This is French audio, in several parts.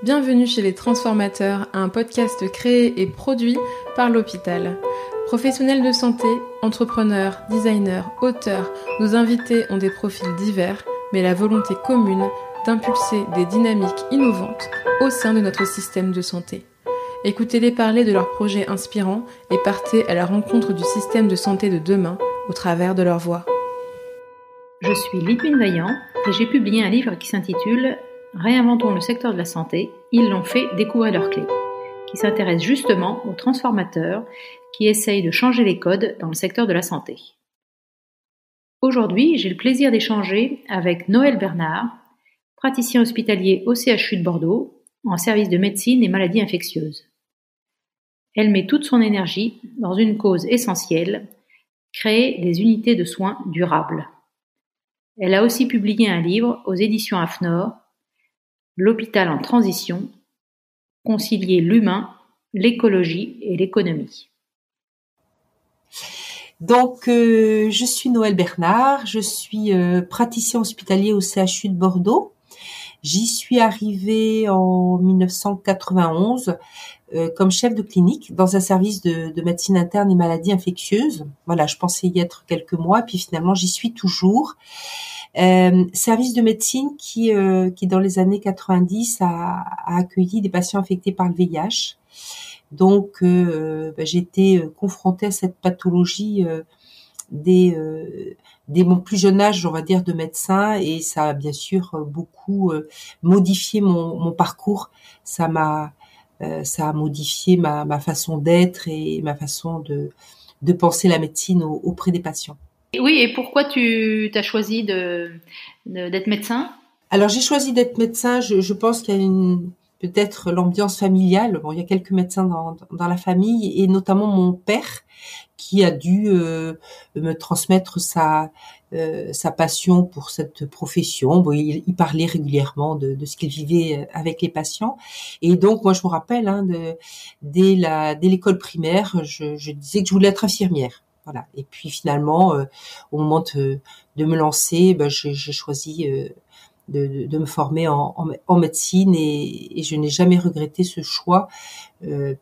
Bienvenue chez Les Transformateurs, un podcast créé et produit par l'hôpital. Professionnels de santé, entrepreneurs, designers, auteurs, nos invités ont des profils divers, mais la volonté commune d'impulser des dynamiques innovantes au sein de notre système de santé. Écoutez-les parler de leurs projets inspirants et partez à la rencontre du système de santé de demain au travers de leur voix. Je suis Lidwine Vaillant et j'ai publié un livre qui s'intitule « Réinventons le secteur de la santé, ils l'ont fait, découvrez leurs clés », qui s'intéresse justement aux transformateurs qui essayent de changer les codes dans le secteur de la santé. Aujourd'hui, j'ai le plaisir d'échanger avec Noëlle Bernard, praticien hospitalier au CHU de Bordeaux, en service de médecine et maladies infectieuses. Elle met toute son énergie dans une cause essentielle, créer des unités de soins durables. Elle a aussi publié un livre aux éditions AFNOR, L'hôpital en transition, concilier l'humain, l'écologie et l'économie. Donc, je suis Noëlle Bernard, je suis praticien hospitalier au CHU de Bordeaux. J'y suis arrivée en 1991 comme chef de clinique dans un service de médecine interne et maladies infectieuses. Voilà, je pensais y être quelques mois, puis finalement j'y suis toujours. Service de médecine qui dans les années 90 a accueilli des patients infectés par le VIH. Donc j'ai été confrontée à cette pathologie dès mon plus jeune âge, on va dire, de médecin, et ça a bien sûr beaucoup modifié mon parcours. Ça a modifié ma façon d'être et ma façon de penser la médecine auprès des patients. Oui, et pourquoi tu as choisi d'être médecin ? Alors j'ai choisi d'être médecin, je pense qu'il y a peut-être l'ambiance familiale. Bon, il y a quelques médecins dans la famille, et notamment mon père qui a dû me transmettre sa passion pour cette profession. Bon, il parlait régulièrement de ce qu'il vivait avec les patients, et donc moi je me rappelle dès l'école primaire, je disais que je voulais être infirmière. Voilà. Et puis finalement, au moment de me lancer, j'ai choisi de me former en médecine, et je n'ai jamais regretté ce choix,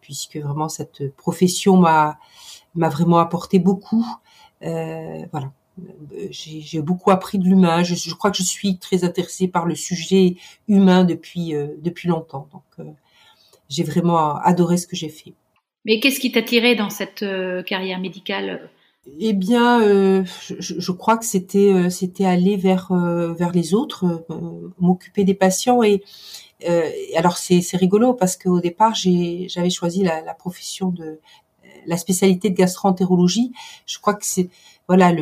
puisque vraiment cette profession m'a vraiment apporté beaucoup. Voilà. J'ai beaucoup appris de l'humain. Je crois que je suis très intéressée par le sujet humain depuis longtemps. Donc j'ai vraiment adoré ce que j'ai fait. Mais qu'est-ce qui t'a tiré dans cette carrière médicale ? Eh bien, je crois que c'était aller vers les autres, m'occuper des patients, et alors c'est rigolo parce qu'au départ j'avais choisi la profession de la spécialité de gastro-entérologie. Je crois que c'est voilà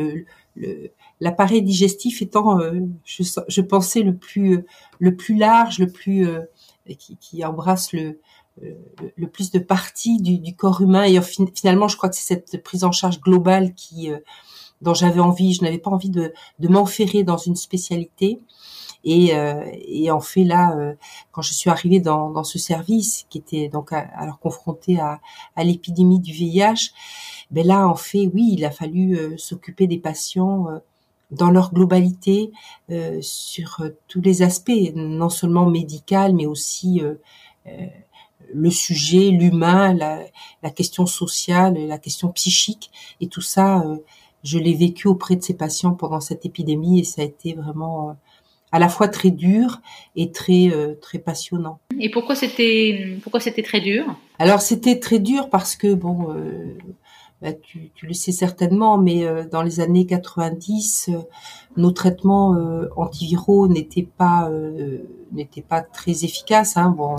l'appareil digestif étant je pensais le plus large, le plus qui embrasse le plus de parties du corps humain, et finalement je crois que c'est cette prise en charge globale dont j'avais envie. Je n'avais pas envie de m'enferrer dans une spécialité, et en fait là quand je suis arrivée dans ce service qui était donc alors confronté à l'épidémie du VIH, ben là en fait oui, il a fallu s'occuper des patients dans leur globalité, sur tous les aspects, non seulement médical mais aussi le sujet, l'humain, la question sociale, la question psychique, et tout ça, je l'ai vécu auprès de ces patients pendant cette épidémie, et ça a été vraiment à la fois très dur et très passionnant. Et pourquoi c'était très dur ? Alors c'était très dur parce que bon, tu le sais certainement, mais dans les années 90, nos traitements antiviraux n'étaient pas très efficaces. Bon.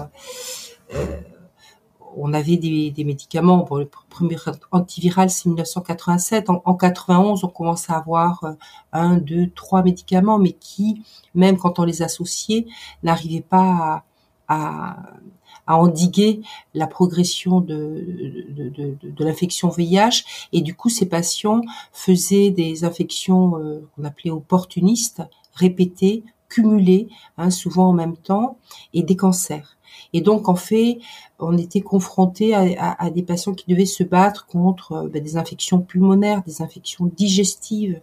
On avait des médicaments. Bon, le premier antiviral, c'est 1987. En 91, on commence à avoir 1, 2, 3 médicaments, mais qui, même quand on les associait, n'arrivaient pas à endiguer la progression de l'infection VIH. Et du coup, ces patients faisaient des infections qu'on appelait opportunistes, répétées, cumulées, souvent en même temps, et des cancers. Et donc, en fait, on était confronté à des patients qui devaient se battre contre des infections pulmonaires, des infections digestives,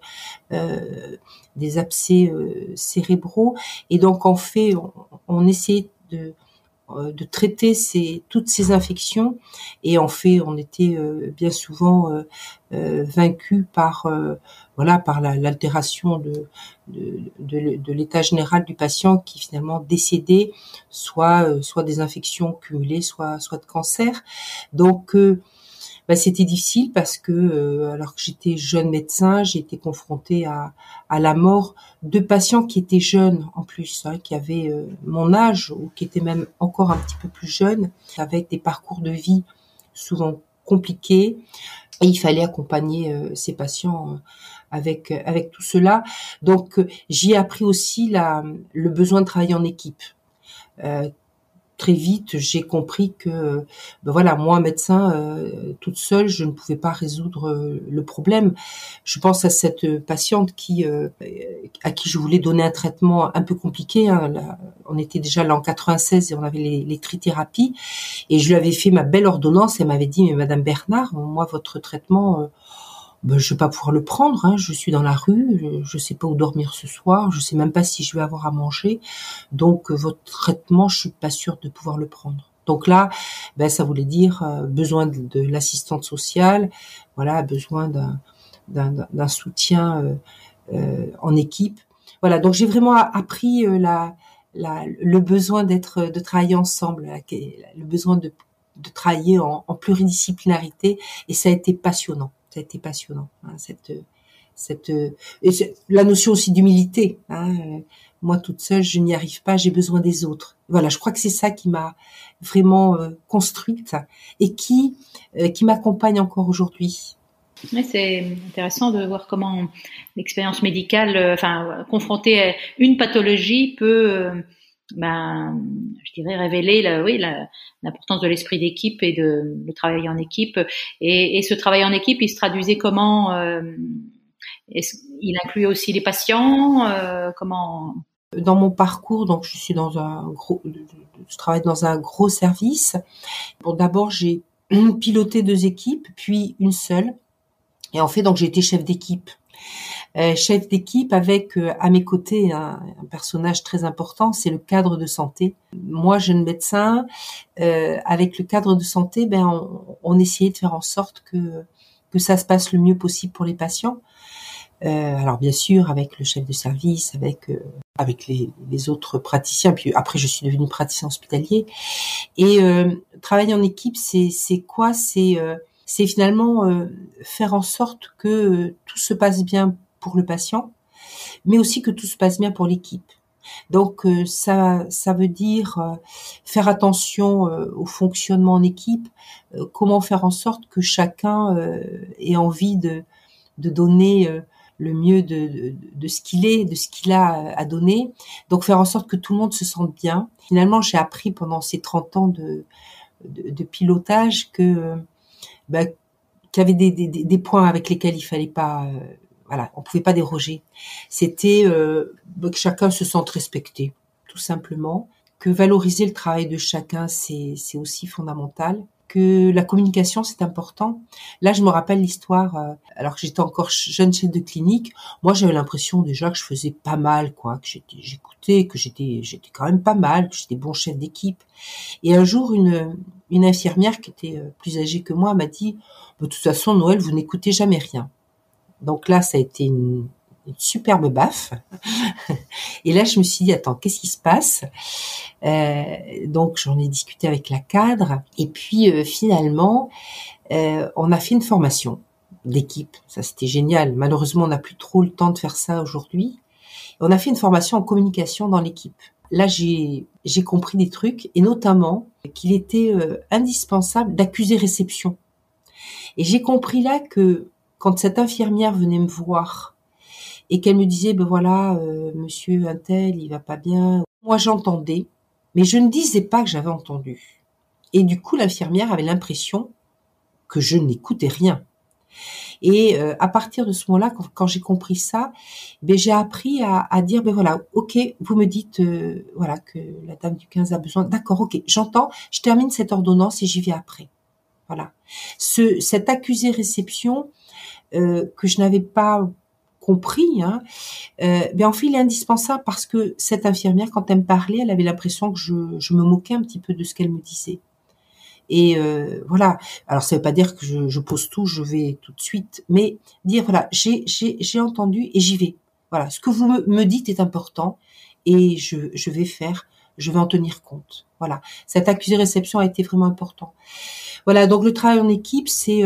des abcès cérébraux. Et donc, en fait, on essayait de traiter toutes ces infections. Et en fait, on était bien souvent vaincus par l'altération de l'état général du patient qui finalement décédait, soit des infections cumulées, soit de cancer. Donc c'était difficile parce que alors que j'étais jeune médecin, j'ai été confrontée à la mort de patients qui étaient jeunes en plus, qui avaient mon âge ou qui étaient même encore un petit peu plus jeunes, avec des parcours de vie souvent compliqués. Et il fallait accompagner ces patients avec tout cela. Donc j'y ai appris aussi le besoin de travailler en équipe. Très vite, j'ai compris que, moi, médecin, toute seule, je ne pouvais pas résoudre le problème. Je pense à cette patiente à qui je voulais donner un traitement un peu compliqué. On était déjà là en 96 et on avait les trithérapies. Et je lui avais fait ma belle ordonnance. Elle m'avait dit, mais Madame Bernard, moi, votre traitement, je vais pas pouvoir le prendre, je suis dans la rue, je sais pas où dormir ce soir, je sais même pas si je vais avoir à manger. Donc votre traitement, je suis pas sûre de pouvoir le prendre. Donc là, ça voulait dire besoin de l'assistante sociale, besoin d'un soutien en équipe. Voilà, donc j'ai vraiment appris le besoin de travailler ensemble, le besoin de travailler en pluridisciplinarité, et ça a été passionnant. Ça a été passionnant, la notion aussi d'humilité. Moi toute seule, je n'y arrive pas, j'ai besoin des autres. Voilà, je crois que c'est ça qui m'a vraiment construite et qui m'accompagne encore aujourd'hui. Oui, c'est intéressant de voir comment l'expérience médicale, confrontée à une pathologie peut, je dirais, révéler l'importance de l'esprit d'équipe et de travail en équipe. Et ce travail en équipe, il se traduisait comment il incluait aussi les patients, comment? Dans mon parcours, donc je travaille dans un gros service. Bon, d'abord j'ai piloté 2 équipes, puis une seule. Et en fait, donc j'ai été chef d'équipe. Chef d'équipe avec à mes côtés un personnage très important, c'est le cadre de santé. Moi, jeune médecin, avec le cadre de santé, on essayait de faire en sorte que ça se passe le mieux possible pour les patients. Alors bien sûr avec le chef de service, avec les autres praticiens. Puis après, je suis devenue praticien hospitalier. Et travailler en équipe, c'est quoi ? C'est finalement faire en sorte que tout se passe bien pour le patient, mais aussi que tout se passe bien pour l'équipe. Donc ça veut dire faire attention au fonctionnement en équipe, comment faire en sorte que chacun ait envie de donner le mieux de ce qu'il est, de ce qu'il a à donner. Donc faire en sorte que tout le monde se sente bien. Finalement, j'ai appris pendant ces 30 ans de pilotage qu'il y avait des points avec lesquels il fallait pas, on pouvait pas déroger. C'était que chacun se sente respecté, tout simplement. Que valoriser le travail de chacun, c'est aussi fondamental. Que la communication, c'est important. Là, je me rappelle l'histoire, alors que j'étais encore jeune chef de clinique. Moi, j'avais l'impression déjà que je faisais pas mal, que j'écoutais, que j'étais quand même pas mal, que j'étais bon chef d'équipe. Et un jour, une infirmière qui était plus âgée que moi m'a dit, de toute façon, Noël, vous n'écoutez jamais rien. Donc là, ça a été une superbe baffe. Et là, je me suis dit, attends, qu'est-ce qui se passe ? Donc, j'en ai discuté avec la cadre. Et puis, finalement, on a fait une formation d'équipe. Ça, c'était génial. Malheureusement, on n'a plus trop le temps de faire ça aujourd'hui. On a fait une formation en communication dans l'équipe. Là, j'ai compris des trucs, et notamment qu'il était indispensable d'accuser réception. Et j'ai compris là que quand cette infirmière venait me voir et qu'elle me disait, monsieur untel, il va pas bien. Moi, j'entendais, mais je ne disais pas que j'avais entendu. Et du coup, l'infirmière avait l'impression que je n'écoutais rien. Et à partir de ce moment-là, quand j'ai compris ça, j'ai appris à dire, ok, vous me dites, que la dame du 15 a besoin. D'accord, ok, j'entends, je termine cette ordonnance et j'y vais après. Voilà. Cette accusé réception que je n'avais pas compris, hein, en fait, il est indispensable parce que cette infirmière, quand elle me parlait, elle avait l'impression que je me moquais un petit peu de ce qu'elle me disait. Et voilà. Alors, ça veut pas dire que je pose tout, je vais tout de suite, mais dire voilà, j'ai entendu et j'y vais. Voilà, ce que vous me dites est important et je vais faire, je vais en tenir compte. Voilà, cette accusé-réception a été vraiment important. Voilà, donc le travail en équipe, c'est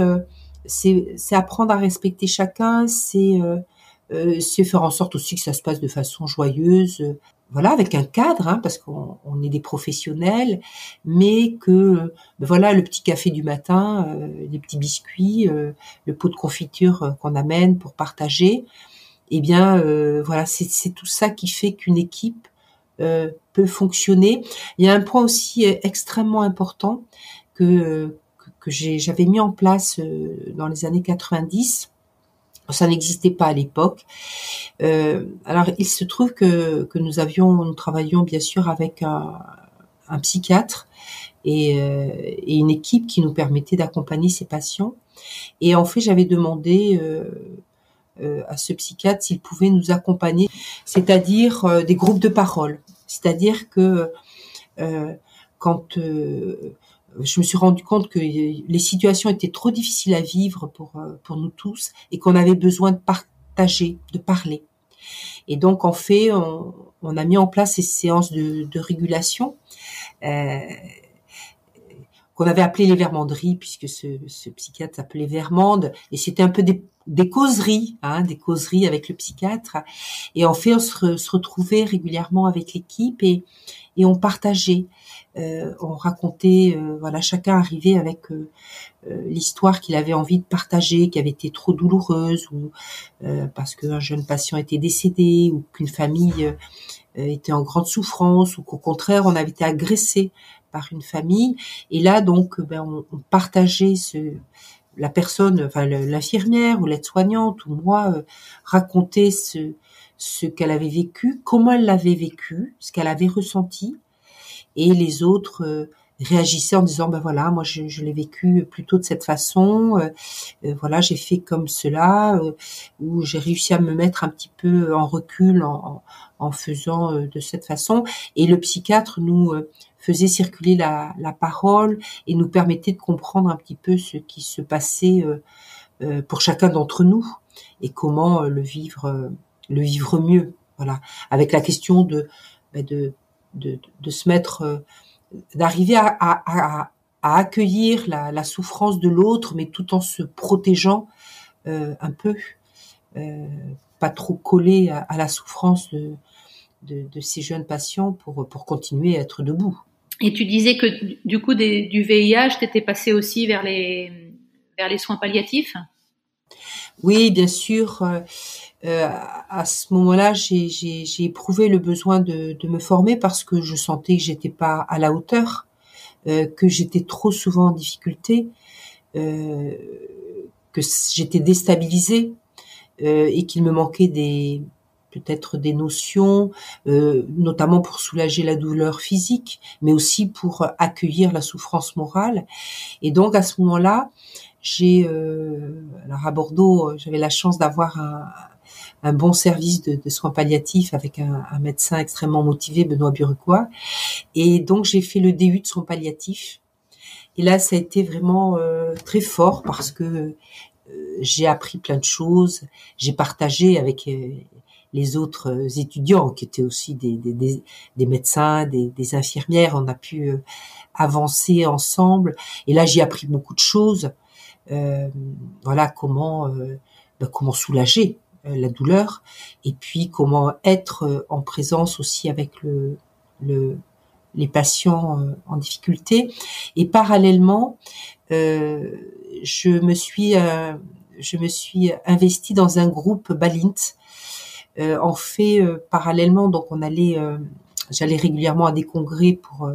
apprendre à respecter chacun, c'est faire en sorte aussi que ça se passe de façon joyeuse, voilà, avec un cadre, hein, parce qu'on est des professionnels, mais que voilà, le petit café du matin, les petits biscuits, le pot de confiture qu'on amène pour partager, eh bien voilà, c'est tout ça qui fait qu'une équipe peut fonctionner. Il y a un point aussi extrêmement important que j'avais mis en place dans les années 90. Ça n'existait pas à l'époque. Alors, il se trouve que nous travaillions bien sûr avec un psychiatre et une équipe qui nous permettait d'accompagner ces patients. Et en fait, j'avais demandé à ce psychiatre s'il pouvait nous accompagner, c'est-à-dire des groupes de parole. C'est-à-dire que quand je me suis rendu compte que les situations étaient trop difficiles à vivre pour nous tous et qu'on avait besoin de partager, de parler. Et donc, en fait, on a mis en place ces séances de régulation qu'on avait appelées les vermanderies, puisque ce psychiatre s'appelait Vermande, et c'était un peu des causeries, hein, des causeries avec le psychiatre. Et en fait, on se retrouvait régulièrement avec l'équipe et on partageait. On racontait, voilà, chacun arrivait avec l'histoire qu'il avait envie de partager, qui avait été trop douloureuse, ou parce qu'un jeune patient était décédé, ou qu'une famille était en grande souffrance, ou qu'au contraire on avait été agressé par une famille. Et là donc, on partageait la personne, enfin l'infirmière ou l'aide-soignante ou moi racontait ce qu'elle avait vécu, comment elle l'avait vécu, ce qu'elle avait ressenti. Et les autres réagissaient en disant voilà, moi je l'ai vécu plutôt de cette façon, voilà, j'ai fait comme cela, ou j'ai réussi à me mettre un petit peu en recul en faisant de cette façon. Et le psychiatre nous faisait circuler la parole et nous permettait de comprendre un petit peu ce qui se passait pour chacun d'entre nous et comment le vivre mieux. Voilà, avec la question de se mettre, d'arriver à accueillir la souffrance de l'autre, mais tout en se protégeant un peu, pas trop collé à la souffrance de ces jeunes patients pour continuer à être debout. Et tu disais que du coup du VIH, t'étais passé aussi vers les soins palliatifs? Oui, bien sûr. À ce moment-là, j'ai éprouvé le besoin de me former parce que je sentais que j'étais pas à la hauteur, que j'étais trop souvent en difficulté, que j'étais déstabilisée et qu'il me manquait peut-être des notions, notamment pour soulager la douleur physique, mais aussi pour accueillir la souffrance morale. Et donc à ce moment-là, alors à Bordeaux, j'avais la chance d'avoir un bon service de soins palliatifs avec un médecin extrêmement motivé, Benoît Burecois. Et donc, j'ai fait le DU de soins palliatifs. Et là, ça a été vraiment très fort parce que j'ai appris plein de choses. J'ai partagé avec les autres étudiants qui étaient aussi des médecins, des infirmières. On a pu avancer ensemble. Et là, j'ai appris beaucoup de choses. Voilà, comment soulager la douleur, et puis comment être en présence aussi avec les patients en difficulté. Et parallèlement, je me suis investie dans un groupe Balint. En fait, parallèlement, donc j'allais régulièrement à des congrès pour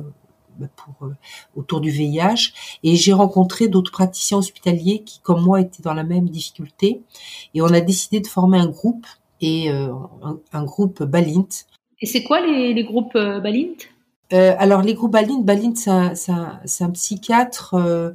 autour du VIH, et j'ai rencontré d'autres praticiens hospitaliers qui, comme moi, étaient dans la même difficulté, et on a décidé de former un groupe, et un groupe Balint. Et c'est quoi les groupes Balint? Alors les groupes Balint, c'est un psychiatre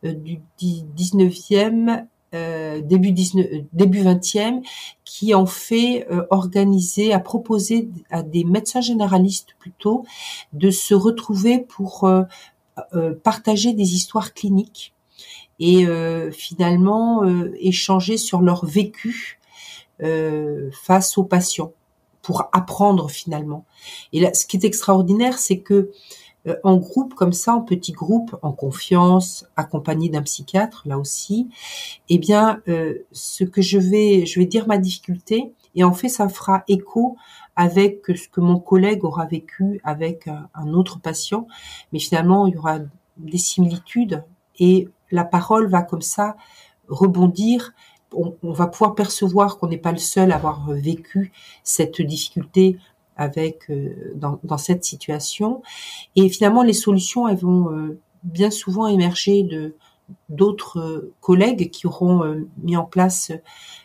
du 19e début 20e, qui en fait a proposé à des médecins généralistes plutôt de se retrouver pour partager des histoires cliniques et finalement échanger sur leur vécu face aux patients pour apprendre finalement. Et là, ce qui est extraordinaire, c'est que en groupe comme ça, en petit groupe, en confiance, accompagné d'un psychiatre, là aussi, eh bien, ce que je vais dire ma difficulté, et en fait, ça fera écho avec ce que mon collègue aura vécu avec un autre patient, mais finalement, il y aura des similitudes, et la parole va comme ça rebondir. On va pouvoir percevoir qu'on n'est pas le seul à avoir vécu cette difficulté avec dans cette situation, et finalement les solutions elles vont bien souvent émerger de d'autres collègues qui auront mis en place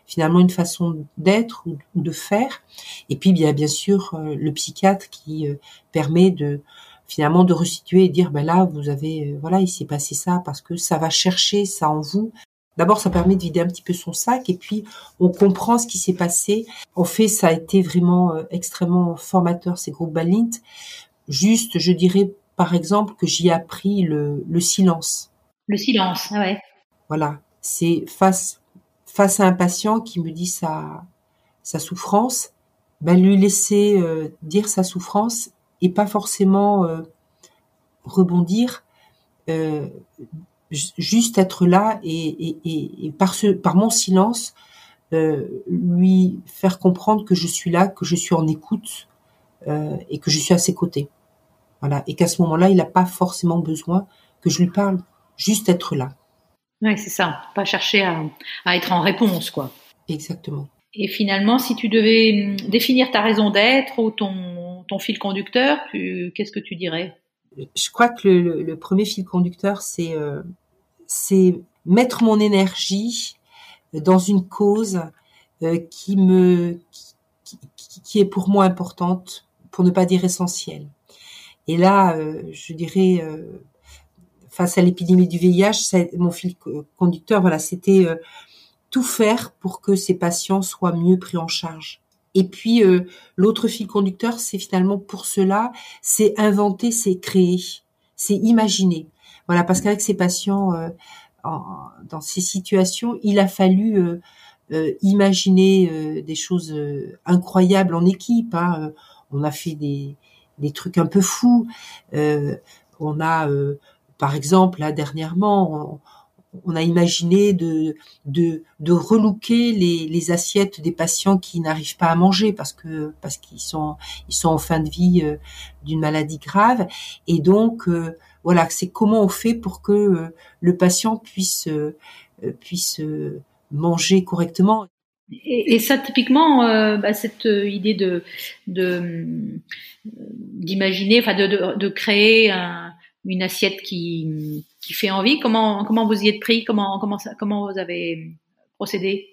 finalement une façon d'être ou de faire, et puis bien sûr le psychiatre qui permet de finalement de resituer et dire ben là vous avez voilà il s'est passé ça parce que ça va chercher ça en vous. D'abord, ça permet de vider un petit peu son sac et puis on comprend ce qui s'est passé. En fait, ça a été vraiment extrêmement formateur, ces groupes Balint. Juste, je dirais par exemple que j'y ai appris le silence. Le silence, ah ouais. Voilà, c'est face à un patient qui me dit sa souffrance, ben lui laisser dire sa souffrance et pas forcément rebondir. Juste être là et par mon silence lui faire comprendre que je suis là, que je suis en écoute et que je suis à ses côtés. Voilà, et qu'à ce moment-là, il n'a pas forcément besoin que je lui parle, juste être là. Ouais, c'est ça, pas chercher à être en réponse, quoi. Exactement. Et finalement, si tu devais définir ta raison d'être ou ton fil conducteur, qu'est-ce que tu dirais? Je crois que le premier fil conducteur, c'est mettre mon énergie dans une cause qui est pour moi importante, pour ne pas dire essentielle. Et là, je dirais, face à l'épidémie du VIH, mon fil conducteur, voilà, c'était tout faire pour que ces patients soient mieux pris en charge. Et puis l'autre fil conducteur, c'est finalement pour cela, c'est inventer, c'est créer, c'est imaginer. Voilà, parce qu'avec ces patients, dans ces situations, il a fallu imaginer des choses incroyables en équipe. Hein. On a fait des trucs un peu fous. On a, par exemple, là dernièrement, on a imaginé de relooker les assiettes des patients qui n'arrivent pas à manger parce qu'ils sont en fin de vie d'une maladie grave, et donc voilà, c'est comment on fait pour que le patient puisse manger correctement. Et ça, typiquement, cette idée d'imaginer, enfin de créer une assiette qui fait envie. Comment vous y êtes pris? Comment vous avez procédé?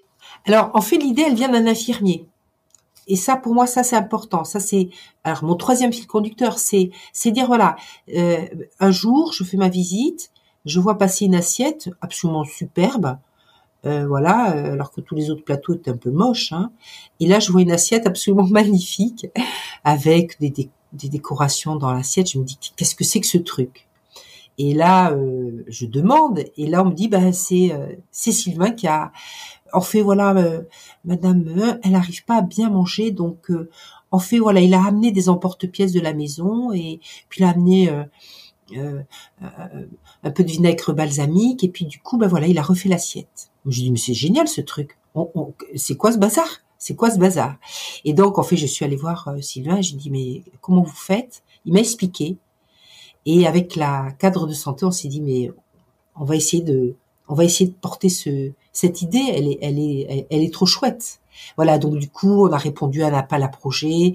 Alors, en fait, l'idée, elle vient d'un infirmier. Et ça, pour moi, ça, c'est important. Ça, c'est, alors, mon troisième fil conducteur, c'est dire, voilà, un jour, je fais ma visite, je vois passer une assiette absolument superbe, voilà, alors que tous les autres plateaux étaient un peu moches, hein. Et là, je vois une assiette absolument magnifique, avec des décorations dans l'assiette. Je me dis, qu'est-ce que c'est que ce truc? Et là, je demande, et là, on me dit, c'est Sylvain qui a, en fait, voilà, madame, elle n'arrive pas à bien manger, donc, en fait, voilà, il a amené des emporte-pièces de la maison, et puis il a amené un peu de vinaigre balsamique, et puis du coup, voilà, il a refait l'assiette. Je dis, mais c'est génial ce truc. C'est quoi ce bazar? C'est quoi ce bazar? Et donc, en fait, je suis allée voir Sylvain, et je lui dis, mais comment vous faites? Il m'a expliqué. Et avec la cadre de santé, on s'est dit, mais on va essayer de porter cette idée. Elle est trop chouette. Voilà. Donc, du coup, on a répondu à un appel à projet.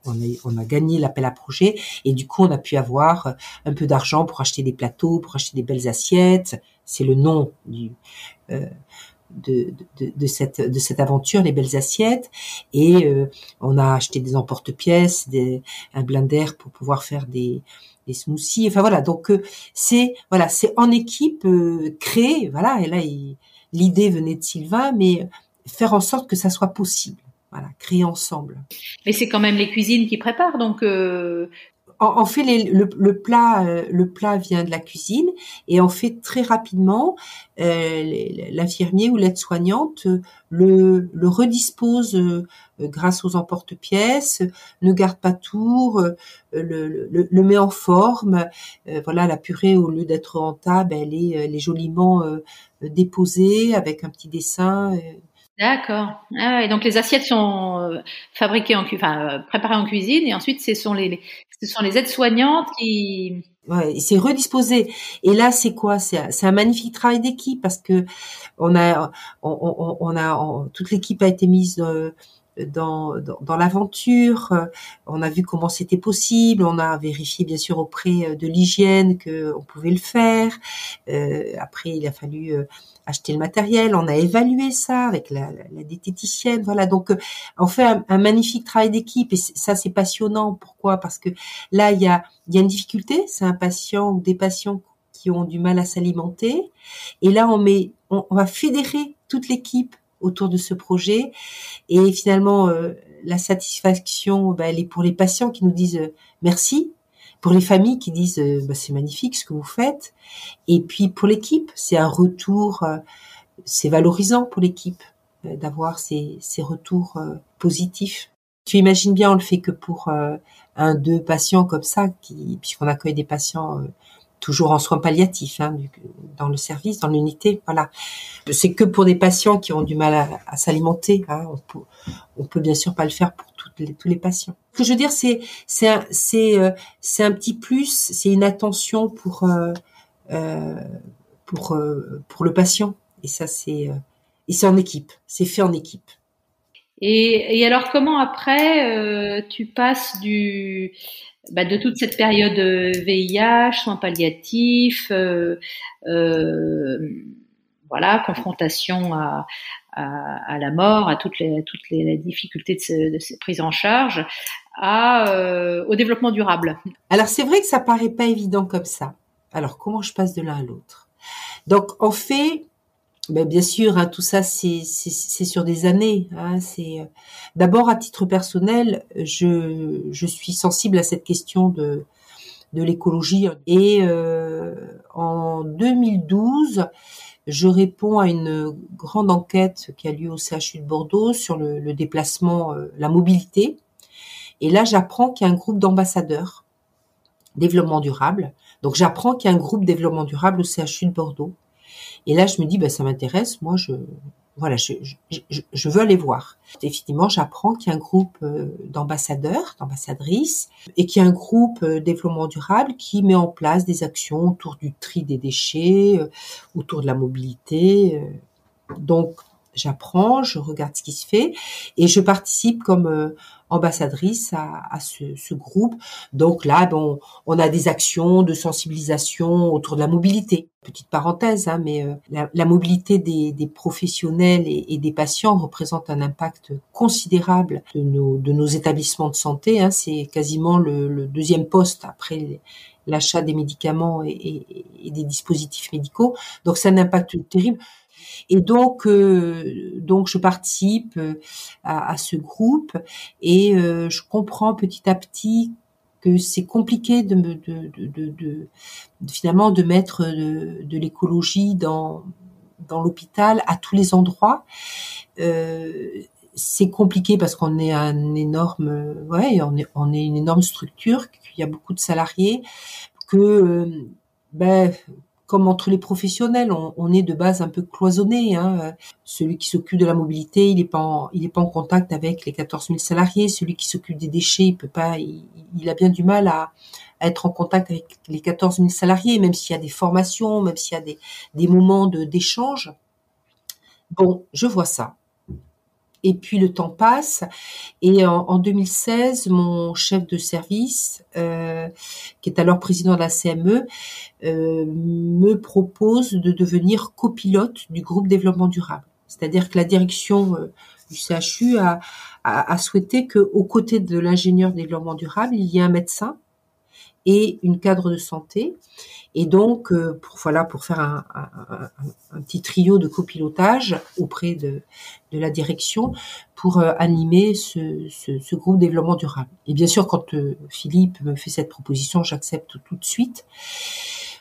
On a gagné l'appel à projet. Et du coup, on a pu avoir un peu d'argent pour acheter des plateaux, pour acheter des belles assiettes. C'est le nom de cette aventure, les belles assiettes. Et on a acheté des emporte-pièces, un blender pour pouvoir faire des smoothies. Enfin voilà, donc c'est en équipe créée, voilà. Et là, l'idée venait de Sylvain, mais faire en sorte que ça soit possible. Voilà, créer ensemble. Mais c'est quand même les cuisines qui préparent, donc En fait, le plat vient de la cuisine et en fait très rapidement, l'infirmier ou l'aide-soignante le redispose grâce aux emporte-pièces, ne garde pas tour, le met en forme. Voilà, la purée au lieu d'être en table, elle est joliment déposée avec un petit dessin. d'accord. Ah ouais, donc les assiettes sont fabriquées préparées en cuisine et ensuite ce sont les aides-soignantes qui. Ouais, c'est redisposé. Et là, c'est quoi? C'est un magnifique travail d'équipe parce que toute l'équipe a été mise dans l'aventure. On a vu comment c'était possible. On a vérifié bien sûr auprès de l'hygiène que on pouvait le faire. Après, il a fallu acheter le matériel. On a évalué ça avec la diététicienne. Voilà. Donc, on fait un magnifique travail d'équipe et ça, c'est passionnant. Pourquoi? Parce que là, il y a une difficulté. C'est un patient ou des patients qui ont du mal à s'alimenter. Et là, on va fédérer toute l'équipe autour de ce projet. Et finalement, la satisfaction, elle est pour les patients qui nous disent merci, pour les familles qui disent c'est magnifique ce que vous faites, et puis pour l'équipe, c'est un retour, c'est valorisant pour l'équipe d'avoir ces retours positifs. Tu imagines bien, on le fait que pour deux patients comme ça, puisqu'on accueille des patients toujours en soins palliatifs, dans le service, dans l'unité, voilà. C'est que pour des patients qui ont du mal à s'alimenter, hein. On peut bien sûr pas le faire pour tous les patients. Ce que je veux dire, c'est un petit plus, c'est une attention pour le patient. Et ça, c'est en équipe. C'est fait en équipe. Et alors comment après tu passes de toute cette période VIH, soins palliatifs, voilà, confrontation à la mort, à toutes les difficultés de cette prise en charge, au développement durable. Alors c'est vrai que ça paraît pas évident comme ça. Alors comment je passe de l'un à l'autre? Donc en fait, bien sûr, tout ça c'est sur des années. C'est d'abord à titre personnel, je suis sensible à cette question de l'écologie et en 2012, je réponds à une grande enquête qui a lieu au CHU de Bordeaux sur le déplacement, la mobilité. Et là, j'apprends qu'il y a un groupe d'ambassadeurs développement durable. Donc j'apprends qu'il y a un groupe développement durable au CHU de Bordeaux. Et là, je me dis, ça m'intéresse. Moi, je veux aller voir. Effectivement, j'apprends qu'il y a un groupe d'ambassadeurs, d'ambassadrices, et qu'il y a un groupe développement durable qui met en place des actions autour du tri des déchets, autour de la mobilité. Donc, j'apprends, je regarde ce qui se fait, et je participe comme ambassadrice à ce groupe. Donc là, on a des actions de sensibilisation autour de la mobilité. Petite parenthèse, mais la mobilité des professionnels et des patients représente un impact considérable de nos établissements de santé. C'est quasiment le deuxième poste après l'achat des médicaments et des dispositifs médicaux. Donc c'est un impact terrible. Et donc je participe à ce groupe et je comprends petit à petit que c'est compliqué finalement de mettre de l'écologie dans l'hôpital à tous les endroits. C'est compliqué parce qu'on est on est une énorme structure, qu'il y a beaucoup de salariés, que comme entre les professionnels, on est de base un peu cloisonné. Celui qui s'occupe de la mobilité, il est pas en contact avec les 14 000 salariés. Celui qui s'occupe des déchets, il peut pas. Il a bien du mal à être en contact avec les 14 000 salariés, même s'il y a des formations, même s'il y a des moments d'échange. Bon, je vois ça. Et puis le temps passe et en 2016, mon chef de service, qui est alors président de la CME, me propose de devenir copilote du groupe développement durable. C'est-à-dire que la direction du CHU a souhaité qu'aux côtés de l'ingénieur développement durable, il y ait un médecin et une cadre de santé. Et donc, pour faire un petit trio de copilotage auprès de la direction pour animer ce groupe développement durable. Et bien sûr, quand Philippe me fait cette proposition, j'accepte tout de suite.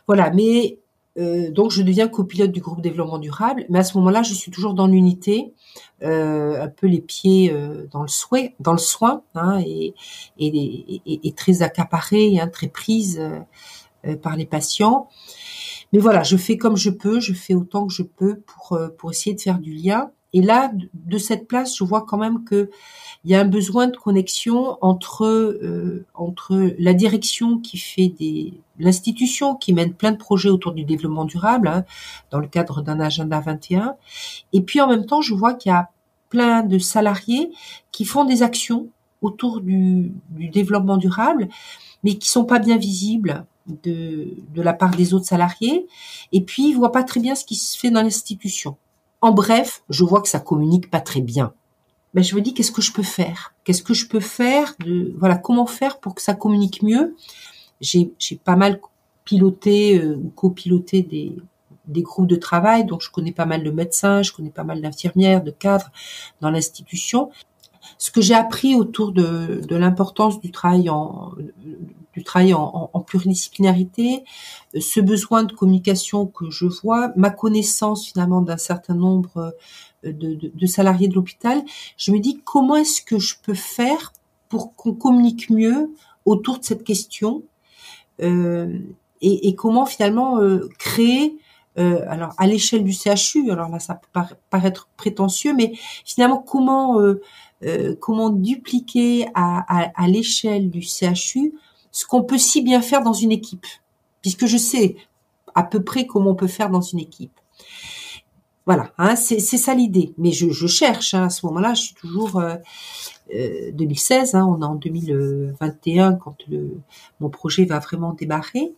Voilà, mais donc je deviens copilote du groupe développement durable, mais à ce moment-là, je suis toujours dans l'unité, un peu les pieds dans le soin, hein, et très accaparée, hein, très prise par les patients. Mais voilà, je fais comme je peux, je fais autant que je peux pour essayer de faire du lien. Et là, de cette place, je vois quand même que il y a un besoin de connexion entre la direction qui fait l'institution qui mène plein de projets autour du développement durable, hein, dans le cadre d'un agenda 21. Et puis en même temps, je vois qu'il y a plein de salariés qui font des actions autour du développement durable, mais qui sont pas bien visibles de la part des autres salariés. Et puis, ils voient pas très bien ce qui se fait dans l'institution. En bref, je vois que ça communique pas très bien. Ben, je me dis, qu'est-ce que je peux faire? Qu'est-ce que je peux faire voilà, comment faire pour que ça communique mieux? J'ai pas mal piloté ou copiloté des groupes de travail, donc je connais pas mal de médecins, je connais pas mal d'infirmières, de cadres dans l'institution. Ce que j'ai appris autour de l'importance du travail en pluridisciplinarité, ce besoin de communication que je vois, ma connaissance finalement d'un certain nombre de salariés de l'hôpital, je me dis comment est-ce que je peux faire pour qu'on communique mieux autour de cette question et comment finalement créer alors à l'échelle du CHU, alors là ça peut paraître prétentieux, mais finalement comment dupliquer à l'échelle du CHU ce qu'on peut si bien faire dans une équipe, puisque je sais à peu près comment on peut faire dans une équipe. Voilà, hein, c'est ça l'idée. Mais je cherche, hein, à ce moment-là, je suis toujours 2016, hein, on est en 2021 quand mon projet va vraiment démarrer.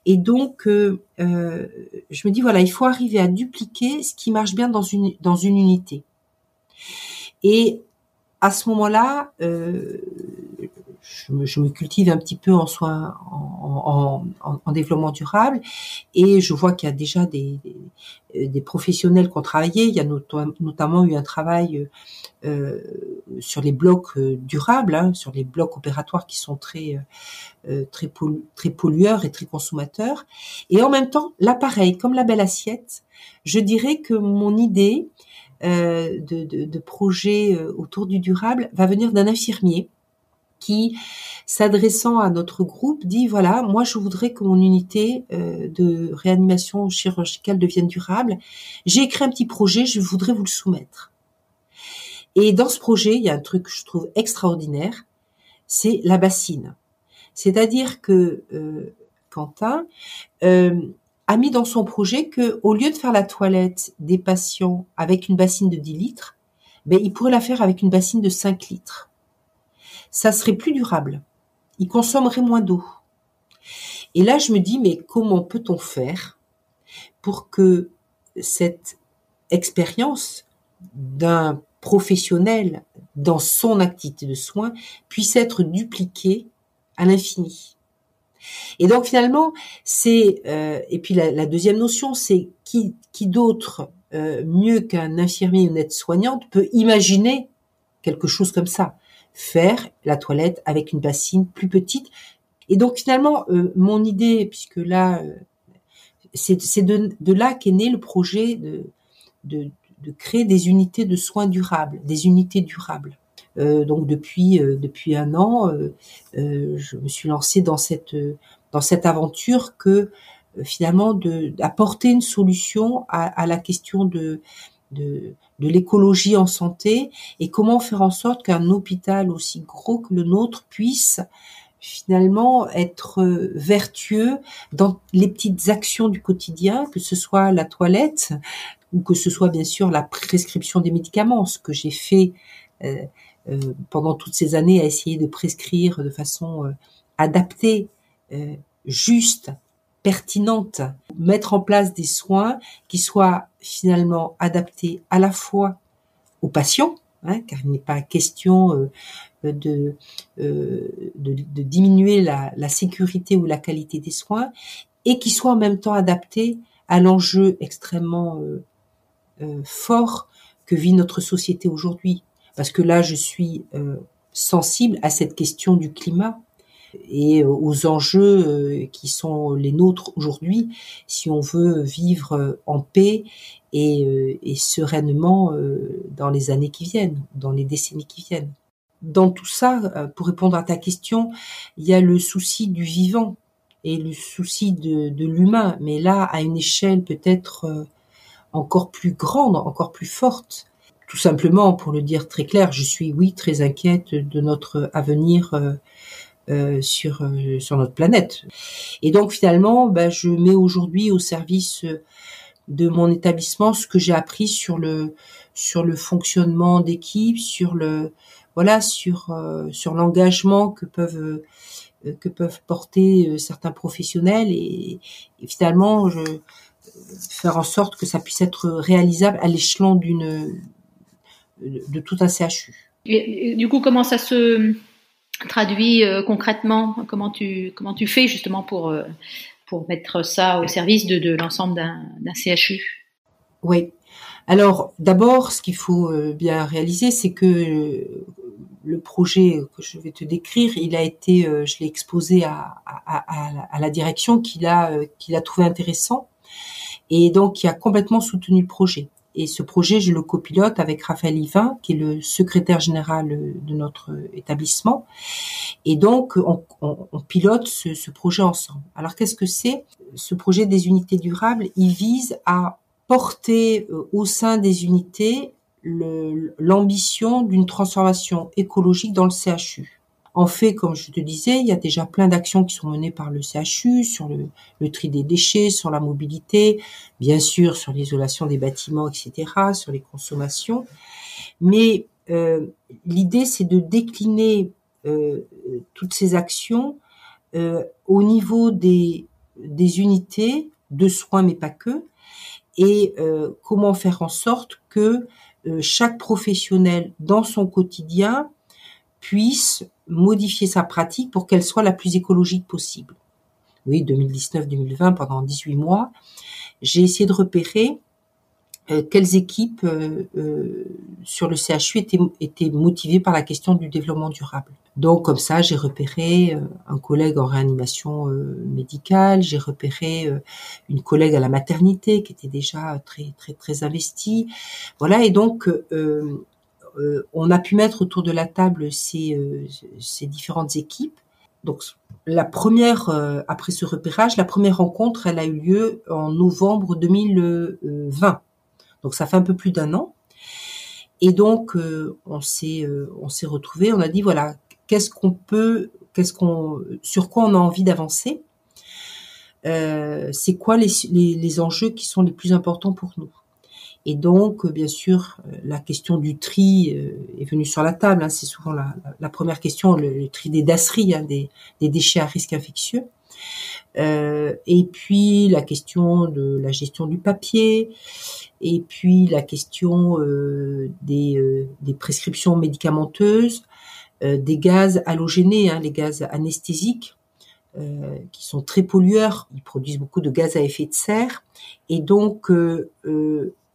Et donc, je me dis, voilà, il faut arriver à dupliquer ce qui marche bien dans une unité. Et à ce moment-là, je me cultive un petit peu en soins, en développement durable, et je vois qu'il y a déjà des professionnels qui ont travaillé. Il y a notamment eu un travail sur les blocs durables, hein, sur les blocs opératoires qui sont très pollueurs et très consommateurs. Et en même temps, là pareil, comme la belle assiette, je dirais que mon idée de projet autour du durable va venir d'un infirmier qui, s'adressant à notre groupe, dit voilà, moi je voudrais que mon unité de réanimation chirurgicale devienne durable. J'ai écrit un petit projet, je voudrais vous le soumettre. Et dans ce projet, il y a un truc que je trouve extraordinaire, c'est la bassine. C'est-à-dire que Quentin a mis dans son projet que, au lieu de faire la toilette des patients avec une bassine de 10 litres, ben, il pourrait la faire avec une bassine de 5 litres. Ça serait plus durable. Il consommerait moins d'eau. Et là, je me dis, mais comment peut-on faire pour que cette expérience d'un professionnel dans son activité de soins puisse être dupliquée à l'infini? Et donc finalement, c'est et puis la deuxième notion, c'est qui d'autre mieux qu'un infirmier ou une aide-soignante peut imaginer quelque chose comme ça, faire la toilette avec une bassine plus petite. Et donc finalement, mon idée, puisque là, c'est de là qu'est né le projet de créer des unités de soins durables, des unités durables. Donc depuis un an, je me suis lancée dans cette aventure que finalement d'apporter une solution à la question de l'écologie en santé et comment faire en sorte qu'un hôpital aussi gros que le nôtre puisse finalement être vertueux dans les petites actions du quotidien, que ce soit la toilette ou que ce soit bien sûr la prescription des médicaments, ce que j'ai fait pendant toutes ces années à essayer de prescrire de façon adaptée, juste, pertinente, mettre en place des soins qui soient finalement adaptés à la fois aux patients, car il n'est pas question de diminuer la sécurité ou la qualité des soins, et qui soit en même temps adapté à l'enjeu extrêmement fort que vit notre société aujourd'hui. Parce que là, je suis sensible à cette question du climat et aux enjeux qui sont les nôtres aujourd'hui, si on veut vivre en paix et sereinement dans les années qui viennent, dans les décennies qui viennent. Dans tout ça, pour répondre à ta question, il y a le souci du vivant et le souci de l'humain, mais là, à une échelle peut-être encore plus grande, encore plus forte. Tout simplement, pour le dire très clair, je suis, oui, très inquiète de notre avenir sur notre planète. Et donc, finalement, je mets aujourd'hui au service de mon établissement ce que j'ai appris sur le fonctionnement d'équipe, sur l'engagement que peuvent porter certains professionnels et finalement faire en sorte que ça puisse être réalisable à l'échelon de tout un CHU. Et du coup, comment ça se traduit concrètement? Comment tu fais justement pour mettre ça au service de l'ensemble d'un CHU? Oui. Alors, d'abord, ce qu'il faut bien réaliser, c'est que le projet que je vais te décrire, il a été, je l'ai exposé à la direction qui l'a trouvé intéressant et donc qui a complètement soutenu le projet. Et ce projet, je le copilote avec Raphaël Yvain, qui est le secrétaire général de notre établissement. Et donc, on pilote ce projet ensemble. Alors, qu'est-ce que c'est? Ce projet des unités durables, il vise à porter au sein des unités l'ambition d'une transformation écologique dans le CHU. En fait, comme je te disais, il y a déjà plein d'actions qui sont menées par le CHU sur le tri des déchets, sur la mobilité, bien sûr sur l'isolation des bâtiments, etc., sur les consommations. Mais l'idée, c'est de décliner toutes ces actions au niveau des unités de soins, mais pas que, et comment faire en sorte que chaque professionnel, dans son quotidien, puisse modifier sa pratique pour qu'elle soit la plus écologique possible. Oui, 2019-2020, pendant 18 mois, j'ai essayé de repérer quelles équipes sur le CHU étaient motivées par la question du développement durable. Donc, comme ça, j'ai repéré un collègue en réanimation médicale, j'ai repéré une collègue à la maternité qui était déjà très, très, très investie. Voilà, et donc, on a pu mettre autour de la table ces différentes équipes. Donc, la première, après ce repérage, la première rencontre, elle a eu lieu en novembre 2020. Donc, ça fait un peu plus d'1 an. Et donc, on s'est retrouvés, on a dit, voilà, sur quoi on a envie d'avancer? C'est quoi les enjeux qui sont les plus importants pour nous? Et donc, bien sûr, la question du tri est venue sur la table. C'est souvent la première question, le tri des dasseries, des déchets à risque infectieux. Et puis la question de la gestion du papier, et puis la question des prescriptions médicamenteuses, des gaz halogénés, les gaz anesthésiques, qui sont très pollueurs. Ils produisent beaucoup de gaz à effet de serre. Et donc,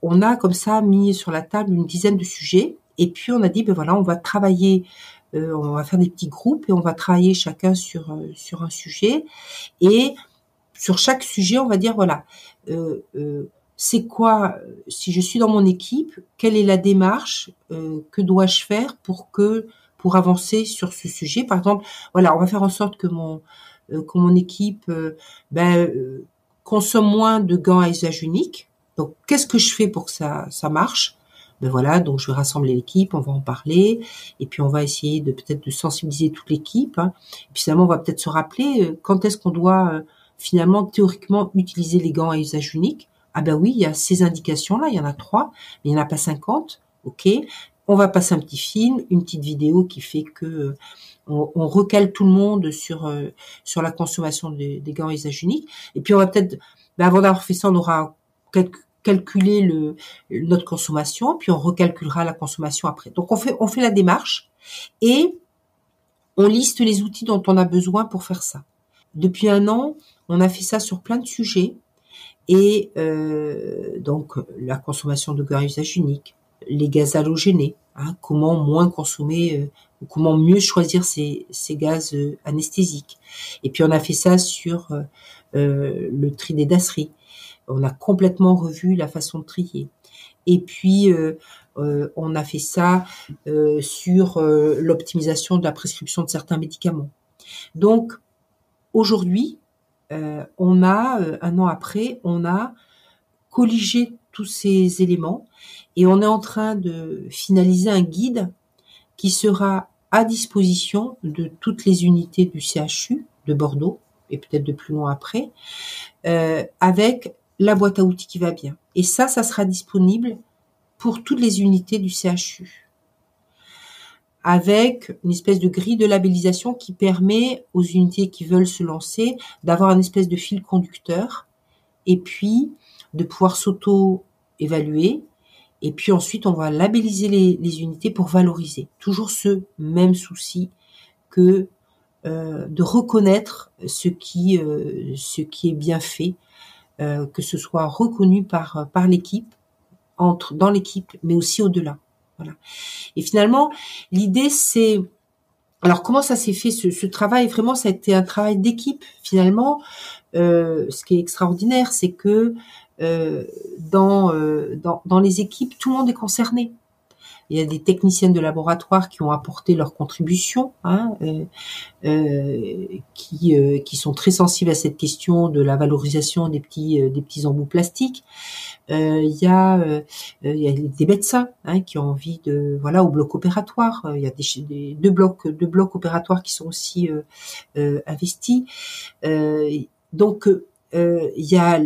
on a comme ça mis sur la table une dizaine de sujets. Et puis, on a dit, on va travailler, on va faire des petits groupes et on va travailler chacun sur un sujet. Et sur chaque sujet, on va dire, c'est quoi, si je suis dans mon équipe, quelle est la démarche, que dois-je faire pour avancer sur ce sujet? Par exemple, on va faire en sorte que mon équipe consomme moins de gants à usage unique. Donc, qu'est-ce que je fais pour que ça marche? Donc je vais rassembler l'équipe, on va en parler, et puis on va essayer peut-être de sensibiliser toute l'équipe. Et puis finalement, on va peut-être se rappeler quand est-ce qu'on doit finalement théoriquement utiliser les gants à usage unique. Ah oui, il y a ces indications-là, il y en a 3, mais il n'y en a pas 50. Ok, on va passer un petit film, une petite vidéo qui fait que on recale tout le monde sur la consommation des gants à usage unique. Et puis on va peut-être, avant d'avoir fait ça, on aura calculer notre consommation, puis on recalculera la consommation après. Donc on fait la démarche et on liste les outils dont on a besoin pour faire ça. Depuis 1 an, on a fait ça sur plein de sujets et donc la consommation de gaz à usage unique, les gaz halogénés, comment moins consommer, comment mieux choisir ces gaz anesthésiques. Et puis on a fait ça sur le tri des dasseries. On a complètement revu la façon de trier. Et puis on a fait ça sur l'optimisation de la prescription de certains médicaments. Donc aujourd'hui, on a 1 an après, on a colligé tous ces éléments et on est en train de finaliser un guide qui sera à disposition de toutes les unités du CHU de Bordeaux et peut-être de plus loin après, avec la boîte à outils qui va bien. Et ça sera disponible pour toutes les unités du CHU, avec une espèce de grille de labellisation qui permet aux unités qui veulent se lancer d'avoir une espèce de fil conducteur et puis de pouvoir s'auto-évaluer. Et puis ensuite, on va labelliser les unités pour valoriser. Toujours ce même souci que de reconnaître ce qui est bien fait, que ce soit reconnu par l'équipe, dans l'équipe, mais aussi au-delà. Voilà. Et finalement, l'idée c'est, alors comment ça s'est fait ce travail? Vraiment, ça a été un travail d'équipe. Finalement, ce qui est extraordinaire, c'est que dans les équipes, tout le monde est concerné. Il y a des techniciennes de laboratoire qui ont apporté leur contribution, qui sont très sensibles à cette question de la valorisation des petits embouts plastiques. Il y a des médecins qui ont envie au bloc opératoire. Il y a deux blocs opératoires qui sont aussi investis. Donc il y a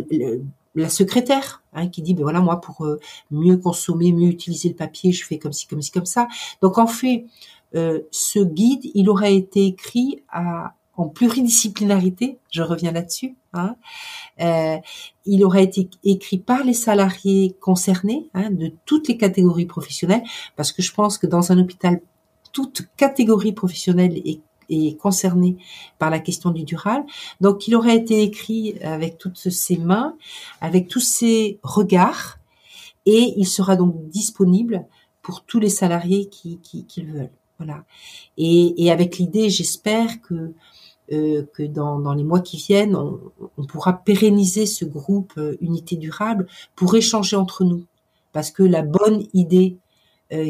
la secrétaire qui dit moi pour mieux consommer, mieux utiliser le papier, je fais comme ci, comme ça. Donc en fait, ce guide, il aurait été écrit en pluridisciplinarité, je reviens là-dessus. Il aurait été écrit par les salariés concernés de toutes les catégories professionnelles, parce que je pense que dans un hôpital, toute catégorie professionnelle est concerné par la question du durable. Donc, il aurait été écrit avec toutes ses mains, avec tous ses regards, et il sera donc disponible pour tous les salariés qui le veulent. Voilà. Et avec l'idée, j'espère que dans les mois qui viennent, on pourra pérenniser ce groupe Unité Durable pour échanger entre nous. Parce que la bonne idée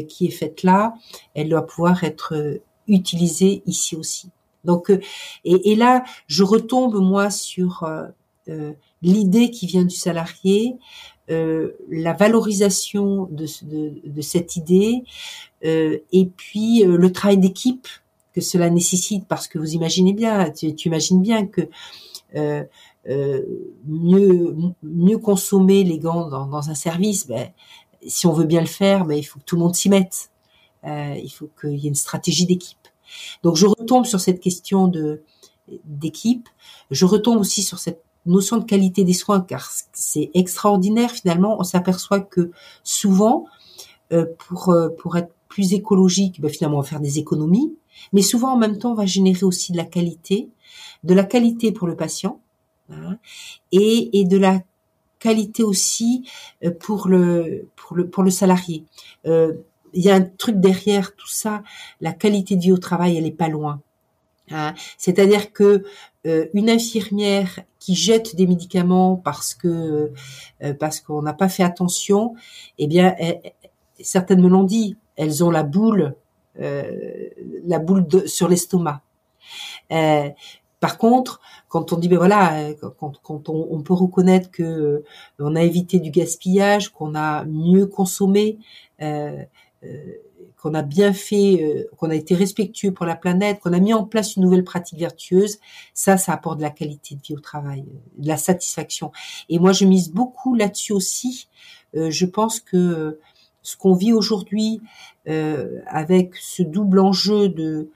qui est faite là, elle doit pouvoir être utilisée ici aussi. Donc, et là, je retombe moi sur l'idée qui vient du salarié, la valorisation de cette idée, et puis le travail d'équipe que cela nécessite, parce que vous imaginez bien, tu imagines bien que mieux consommer les gants dans un service, si on veut bien le faire, il faut que tout le monde s'y mette. Il faut qu'il y ait une stratégie d'équipe. Donc je retombe sur cette question d'équipe. Je retombe aussi sur cette notion de qualité des soins, car c'est extraordinaire finalement. On s'aperçoit que souvent, pour être plus écologique, finalement on va faire des économies, mais souvent en même temps on va générer aussi de la qualité pour le patient, et de la qualité aussi pour le salarié. Il y a un truc derrière tout ça, la qualité de vie au travail, elle est pas loin. C'est-à-dire que une infirmière qui jette des médicaments parce qu'on n'a pas fait attention, certaines me l'ont dit, elles ont la boule sur l'estomac. Par contre, quand on dit quand on peut reconnaître que on a évité du gaspillage, qu'on a mieux consommé, qu'on a bien fait, qu'on a été respectueux pour la planète, qu'on a mis en place une nouvelle pratique vertueuse, ça apporte de la qualité de vie au travail, de la satisfaction. Et moi, je mise beaucoup là-dessus aussi. Je pense que ce qu'on vit aujourd'hui, avec ce double enjeu de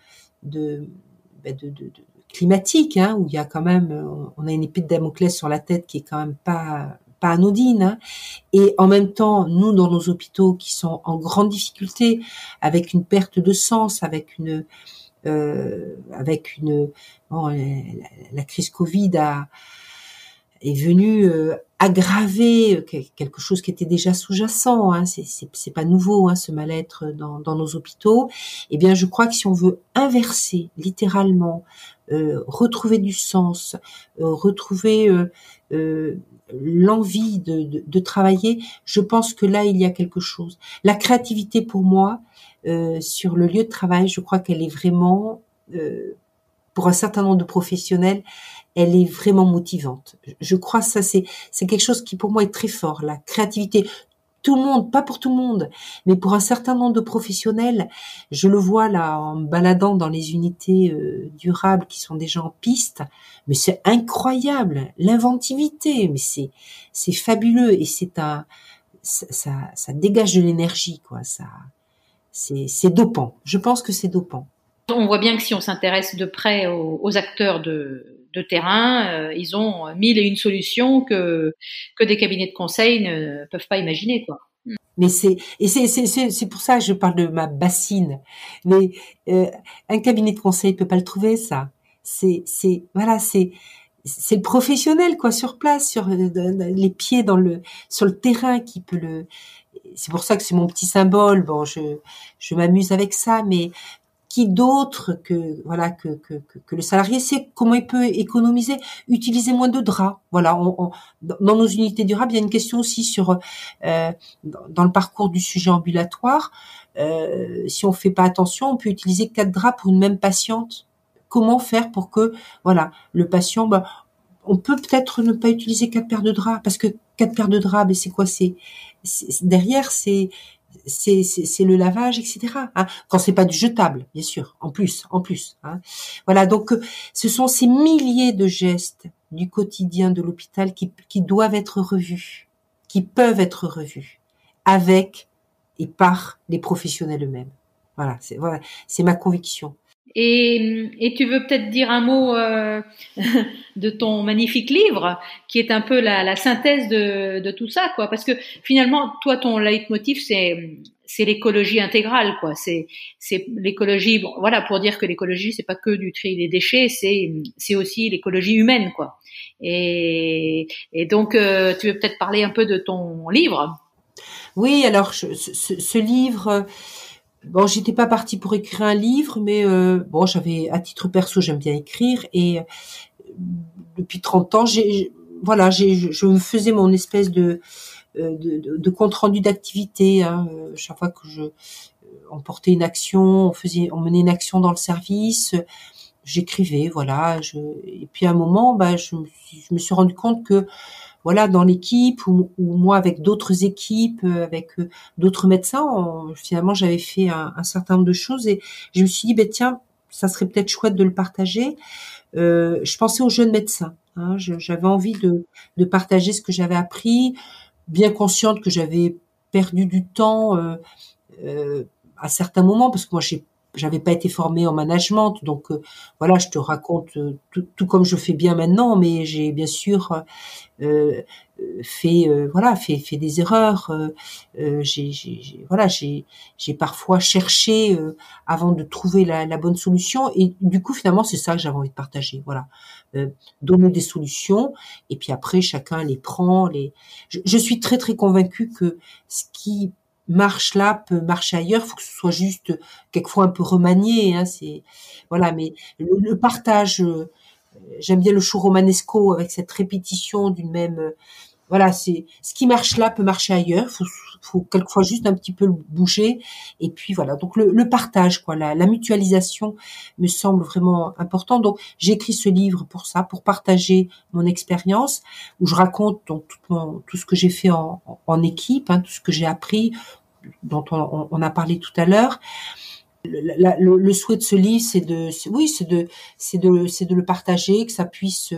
climatique, où il y a quand même, on a une épée de Damoclès sur la tête qui est quand même pas pas anodine, hein. Et en même temps, nous, dans nos hôpitaux qui sont en grande difficulté, avec une perte de sens, bon, la crise Covid est venue aggraver quelque chose qui était déjà sous-jacent, hein. C'est pas nouveau, hein, ce mal-être dans nos hôpitaux. Eh bien, je crois que si on veut inverser littéralement, retrouver du sens, retrouver l'envie de travailler, je pense que là il y a quelque chose. La créativité pour moi sur le lieu de travail, je crois qu'elle est vraiment pour un certain nombre de professionnels, elle est vraiment motivante. Je crois que ça c'est quelque chose qui pour moi est très fort, la créativité. Tout le monde, pas pour tout le monde, mais pour un certain nombre de professionnels, je le vois là en me baladant dans les unités durables qui sont déjà en piste, mais c'est incroyable, l'inventivité, mais c'est fabuleux et ça dégage de l'énergie quoi, c'est dopant. Je pense que c'est dopant. On voit bien que si on s'intéresse de près aux acteurs de terrain, ils ont 1001 solutions que des cabinets de conseil ne peuvent pas imaginer, quoi. Mais c'est pour ça que je parle de ma bassine. Mais un cabinet de conseil peut pas le trouver, ça. C'est le professionnel quoi sur place, sur les pieds sur le terrain qui peut le. C'est pour ça que c'est mon petit symbole. Bon, je m'amuse avec ça, mais qui d'autre que le salarié sait comment il peut économiser, utiliser moins de draps. Voilà, dans nos unités durables, il y a une question aussi sur dans le parcours du sujet ambulatoire. Si on fait pas attention, on peut utiliser 4 draps pour une même patiente. Comment faire pour que le patient, on peut peut-être ne pas utiliser 4 paires de draps parce que 4 paires de draps, mais c'est quoi, derrière c'est le lavage, etc. Hein, quand c'est pas du jetable, bien sûr. En plus. Hein. Voilà. Donc, ce sont ces milliers de gestes du quotidien de l'hôpital qui doivent être revus, qui peuvent être revus avec et par les professionnels eux-mêmes. Voilà. C'est ma conviction. Et tu veux peut-être dire un mot de ton magnifique livre, qui est un peu la synthèse de tout ça, quoi. Parce que finalement, toi, ton leitmotiv, c'est l'écologie intégrale, quoi. C'est l'écologie. Bon, voilà, pour dire que l'écologie, c'est pas que du tri des déchets, c'est aussi l'écologie humaine, quoi. Et donc, tu veux peut-être parler un peu de ton livre. Oui, alors ce livre. Bon, j'étais pas partie pour écrire un livre, mais j'avais, à titre perso, j'aime bien écrire et depuis 30 ans, je me faisais mon espèce de compte rendu d'activité. Hein, chaque fois que on portait une action, on menait une action dans le service, j'écrivais, voilà. Et puis à un moment, je me suis rendu compte que dans l'équipe ou moi avec d'autres équipes, avec d'autres médecins, finalement j'avais fait un certain nombre de choses et je me suis dit tiens, ça serait peut-être chouette de le partager. Je pensais aux jeunes médecins, hein, j'avais envie de partager ce que j'avais appris, bien consciente que j'avais perdu du temps à certains moments parce que moi j'avais pas été formée en management, donc je te raconte tout comme je fais bien maintenant, mais j'ai bien sûr fait des erreurs. J'ai parfois cherché avant de trouver la bonne solution, et du coup finalement c'est ça que j'avais envie de partager. Donner des solutions, et puis après chacun les prend. Je suis très très convaincue que ce qui marche là peut marcher ailleurs. Faut que ce soit juste quelquefois un peu remanié, hein, mais le partage, j'aime bien le show romanesco avec cette répétition d'une même c'est ce qui marche là peut marcher ailleurs. Faut quelquefois juste un petit peu le bouger, et puis donc le partage, quoi, la mutualisation me semble vraiment important. Donc j'ai écrit ce livre pour ça, pour partager mon expérience, où je raconte donc tout ce que j'ai fait en équipe, hein, tout ce que j'ai appris, dont on a parlé tout à l'heure. Le souhait de ce livre, c'est de le partager, que ça puisse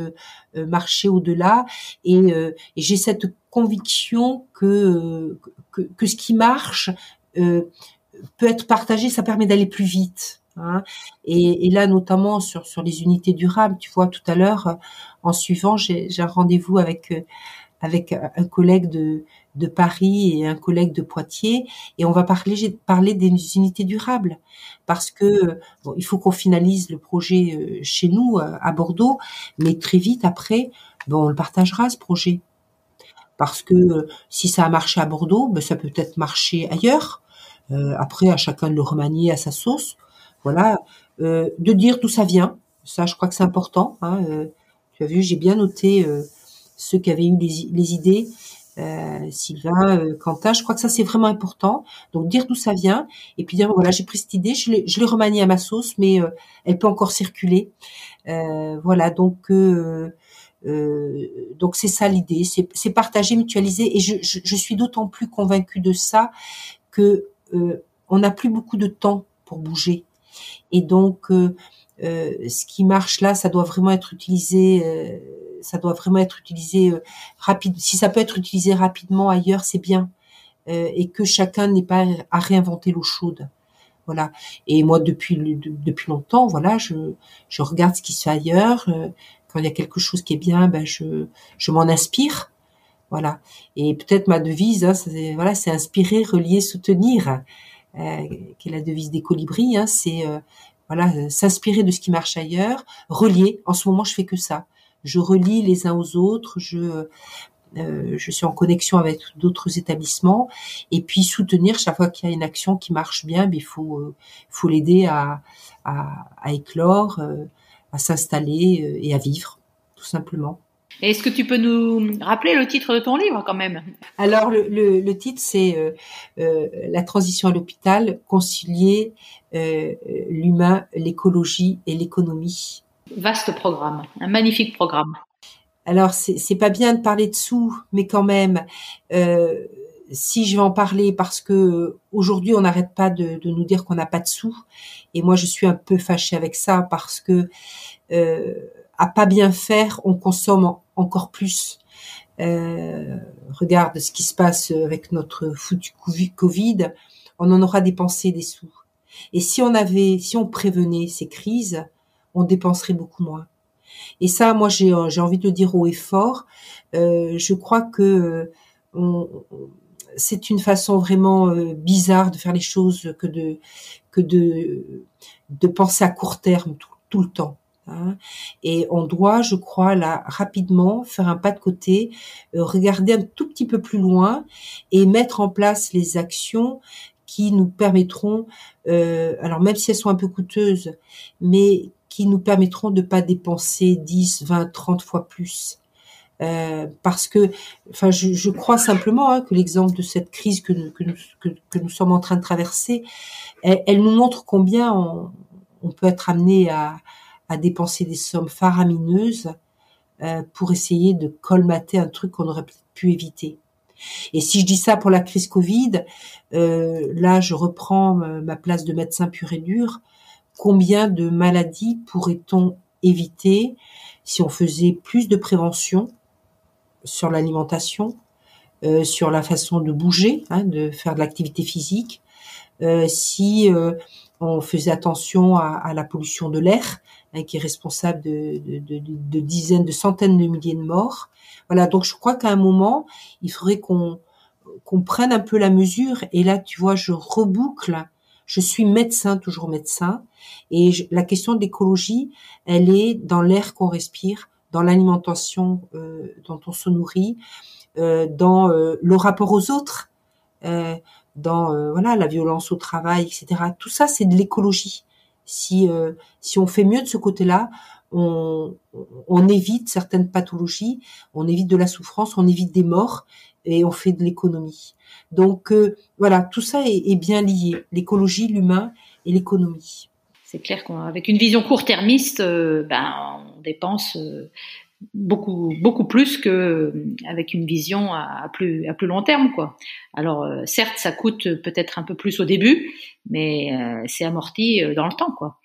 marcher au-delà, et j'ai cette conviction que ce qui marche peut être partagé, ça permet d'aller plus vite, hein. Et là notamment sur les unités durables, tu vois, tout à l'heure en suivant, j'ai un rendez-vous avec avec un collègue de Paris et un collègue de Poitiers, et on va parler des unités durables, parce que bon, il faut qu'on finalise le projet chez nous à Bordeaux, mais très vite après, bon, on le partagera ce projet, parce que si ça a marché à Bordeaux, ben, ça peut peut-être marcher ailleurs. Après, à chacun de le remanier à sa sauce. Voilà, de dire d'où ça vient. Ça, je crois que c'est important. Hein. Tu as vu, j'ai bien noté ceux qui avaient eu les idées. Sylvain, Quentin, je crois que ça c'est vraiment important. Donc dire d'où ça vient et puis dire voilà j'ai pris cette idée, je l'ai remaniée à ma sauce, mais elle peut encore circuler. Voilà donc c'est ça l'idée, c'est partager, mutualiser et je suis d'autant plus convaincue de ça que on n'a plus beaucoup de temps pour bouger et donc ce qui marche là, ça doit vraiment être utilisé. Rapide. Si ça peut être utilisé rapidement ailleurs, c'est bien. Et que chacun n'ait pas à réinventer l'eau chaude. Voilà. Et moi, depuis longtemps, voilà, je regarde ce qui se fait ailleurs. Quand il y a quelque chose qui est bien, ben je m'en inspire. Voilà. Et peut-être ma devise, hein, c'est inspirer, relier, soutenir, qui est la devise des colibris. Hein, c'est voilà, s'inspirer de ce qui marche ailleurs, relier. En ce moment, je fais que ça. Je relie les uns aux autres, je suis en connexion avec d'autres établissements et puis soutenir chaque fois qu'il y a une action qui marche bien, il faut l'aider à éclore, à s'installer et à vivre, tout simplement. Et est-ce que tu peux nous rappeler le titre de ton livre quand même ? Alors le titre c'est La transition à l'hôpital, concilier l'humain, l'écologie et l'économie. Vaste programme, un magnifique programme. Alors c'est pas bien de parler de sous, mais quand même, si je vais en parler parce que aujourd'hui on n'arrête pas de nous dire qu'on n'a pas de sous, et moi je suis un peu fâchée avec ça parce que à pas bien faire, on consomme encore plus. Regarde ce qui se passe avec notre foutu Covid, on en aura dépensé des sous. Et si on prévenait ces crises, on dépenserait beaucoup moins. Et ça, moi, j'ai envie de le dire haut et fort. Je crois que c'est une façon vraiment bizarre de faire les choses que de penser à court terme tout le temps. Hein. Et on doit, je crois, là rapidement faire un pas de côté, regarder un tout petit peu plus loin et mettre en place les actions qui nous permettront, alors même si elles sont un peu coûteuses, mais qui nous permettront de pas dépenser 10, 20, 30 fois plus. Parce que, enfin, je crois simplement que l'exemple de cette crise que nous sommes en train de traverser, elle nous montre combien on peut être amené à dépenser des sommes faramineuses pour essayer de colmater un truc qu'on aurait peut-être pu éviter. Et si je dis ça pour la crise Covid, là, je reprends ma place de médecin pur et dur. Combien de maladies pourrait-on éviter si on faisait plus de prévention sur l'alimentation, sur la façon de bouger, hein, de faire de l'activité physique, si on faisait attention à la pollution de l'air, hein, qui est responsable de dizaines, de centaines de milliers de morts. Voilà, donc je crois qu'à un moment, il faudrait qu'on prenne un peu la mesure. Et là, tu vois, je reboucle. Je suis médecin, toujours médecin, et la question de l'écologie, elle est dans l'air qu'on respire, dans l'alimentation dont on se nourrit, dans le rapport aux autres, dans voilà la violence au travail, etc. Tout ça, c'est de l'écologie. Si on fait mieux de ce côté-là, on évite certaines pathologies, on évite de la souffrance, on évite des morts et on fait de l'économie. Donc voilà, tout ça est bien lié, l'écologie, l'humain et l'économie. C'est clair qu'avec une vision court-termiste, on dépense beaucoup plus qu'avec une vision à plus long terme, quoi. Alors certes, ça coûte peut-être un peu plus au début, mais c'est amorti dans le temps, quoi.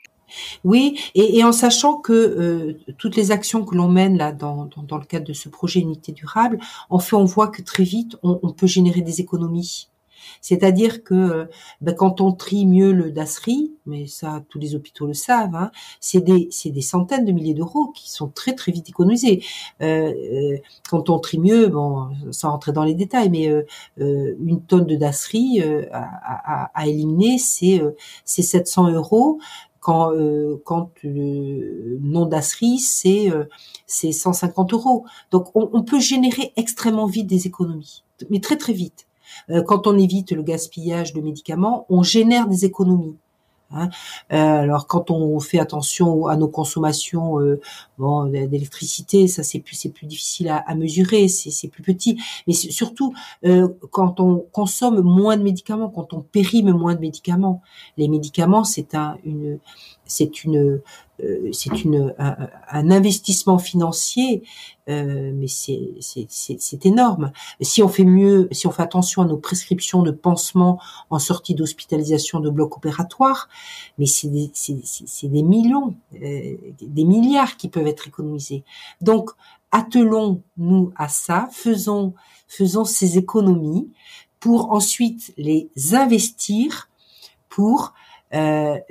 Oui, et en sachant que toutes les actions que l'on mène là dans le cadre de ce projet Unité Durable, en fait, on voit que très vite, on peut générer des économies. C'est-à-dire que quand on trie mieux le DASRI, mais ça tous les hôpitaux le savent, hein, c'est des centaines de milliers d'euros qui sont très très vite économisés. Quand on trie mieux, bon, sans rentrer dans les détails, mais une tonne de DASRI à éliminer, c'est 700 euros. Quand le non DASRI, c'est 150 euros. Donc on peut générer extrêmement vite des économies, mais très très vite. Quand on évite le gaspillage de médicaments, on génère des économies. Hein. Alors quand on fait attention à nos consommations d'électricité, ça c'est plus difficile à mesurer, c'est plus petit. Mais surtout quand on consomme moins de médicaments, quand on périme moins de médicaments, les médicaments c'est un investissement financier, mais c'est énorme. Si on fait mieux, si on fait attention à nos prescriptions de pansements en sortie d'hospitalisation de bloc opératoire, mais c'est des millions, des milliards qui peuvent être économisés. Donc, attelons-nous à ça, faisons ces économies pour ensuite les investir pour très